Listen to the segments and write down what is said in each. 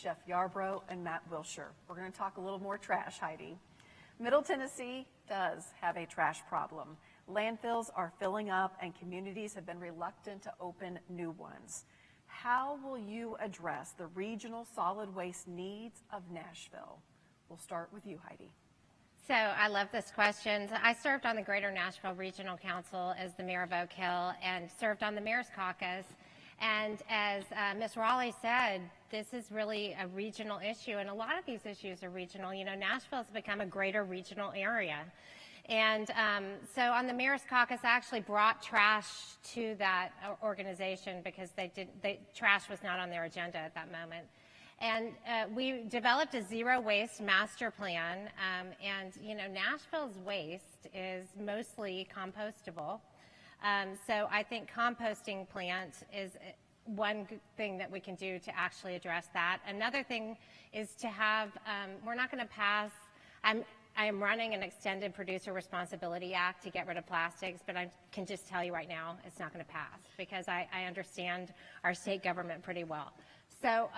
Jeff Yarbrough and Matt Wilshire. We're going to talk a little more trash, Heidi. Middle Tennessee does have a trash problem. Landfills are filling up and communities have been reluctant to open new ones. How will you address the regional solid waste needs of Nashville? We'll start with you, Heidi. So I love this question. I served on the Greater Nashville Regional Council as the mayor of Oak Hill and served on the Mayor's Caucus. And as Ms. Raleigh said, this is really a regional issue, and a lot of these issues are regional. You know, Nashville's become a greater regional area. And so on the Mayor's Caucus, I actually brought trash to that organization because trash was not on their agenda at that moment. And we developed a zero waste master plan, and you know, Nashville's waste is mostly compostable. So I think composting plant is one good thing that we can do to actually address that. Another thing is to have, we're not going to pass, I am running an extended producer responsibility act to get rid of plastics, but I can just tell you right now it's not going to pass because I understand our state government pretty well. So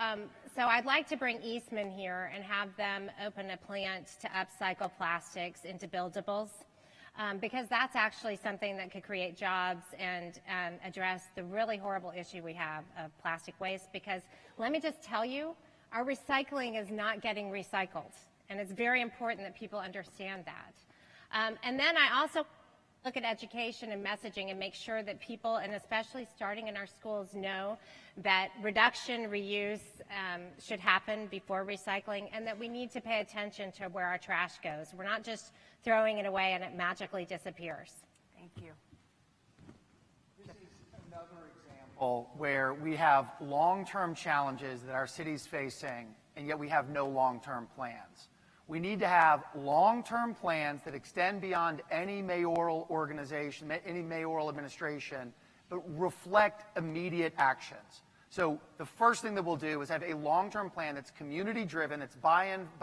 I'd like to bring Eastman here and have them open a plant to upcycle plastics into buildables. Because that's actually something that could create jobs and address the really horrible issue we have of plastic waste. Because let me just tell you, our recycling is not getting recycled. And it's very important that people understand that. And then I also look at education and messaging and make sure that people, and especially starting in our schools, know that reduction, reuse should happen before recycling, and that we need to pay attention to where our trash goes. We're not just throwing it away and it magically disappears. Thank you. This is another example where we have long-term challenges that our city's facing, and yet we have no long-term plans. We need to have long-term plans that extend beyond any mayoral organization, any mayoral administration, but reflect immediate actions. So the first thing that we'll do is have a long-term plan that's community-driven, that's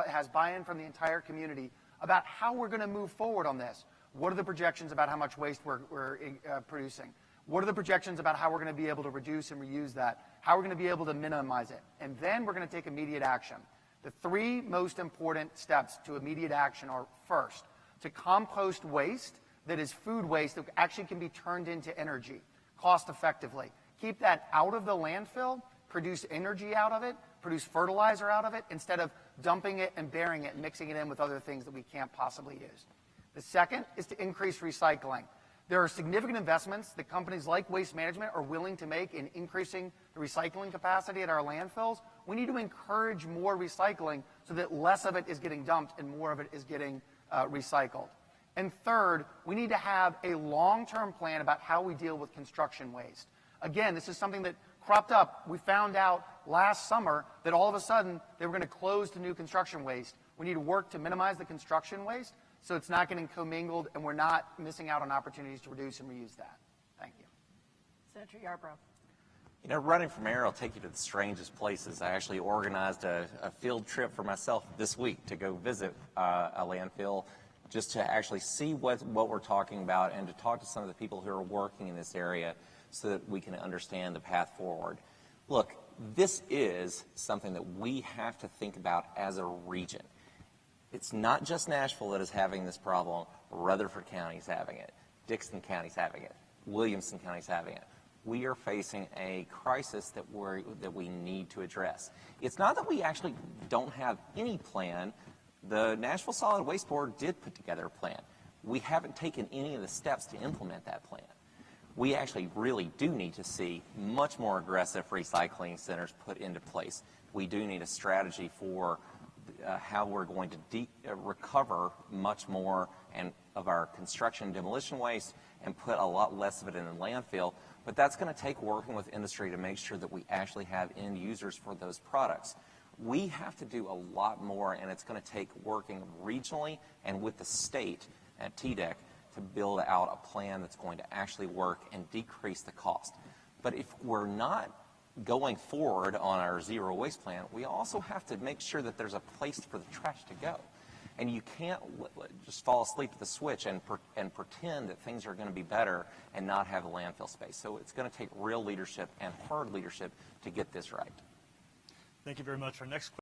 has buy-in from the entire community about how we're going to move forward on this. What are the projections about how much waste we're producing? What are the projections about how we're going to be able to reduce and reuse that? How we're going to be able to minimize it? And then we're going to take immediate action. The three most important steps to immediate action are, first, to compost waste that is food waste that actually can be turned into energy cost effectively. Keep that out of the landfill, produce energy out of it, produce fertilizer out of it, instead of dumping it and burying it and mixing it in with other things that we can't possibly use. The second is to increase recycling. There are significant investments that companies like Waste Management are willing to make in increasing the recycling capacity at our landfills. We need to encourage more recycling so that less of it is getting dumped and more of it is getting recycled. And third, we need to have a long-term plan about how we deal with construction waste. Again, this is something that cropped up. We found out last summer that all of a sudden they were going to close to new construction waste. We need to work to minimize the construction waste so it's not getting commingled and we're not missing out on opportunities to reduce and reuse that. Thank you. Senator Yarbrough. You know, running for mayor will take you to the strangest places. I actually organized a field trip for myself this week to go visit a landfill just to actually see what we're talking about and to talk to some of the people who are working in this area so that we can understand the path forward. Look, this is something that we have to think about as a region. It's not just Nashville that is having this problem. Rutherford County's having it. Dixon County's having it. Williamson County's having it. We are facing a crisis that we need to address. It's not that we actually don't have any plan. The Nashville Solid Waste Board did put together a plan. We haven't taken any of the steps to implement that plan. We actually really do need to see much more aggressive recycling centers put into place. We do need a strategy for how we're going to recover much more of our construction and demolition waste and put a lot less of it in the landfill. But that's going to take working with industry to make sure that we actually have end users for those products. We have to do a lot more, and it's going to take working regionally and with the state at TDEC to build out a plan that's going to actually work and decrease the cost. But if we're not going forward on our zero waste plan, we also have to make sure that there's a place for the trash to go. And you can't just fall asleep at the switch and pretend that things are going to be better and not have a landfill space. So it's going to take real leadership and hard leadership to get this right. Thank you very much. Our next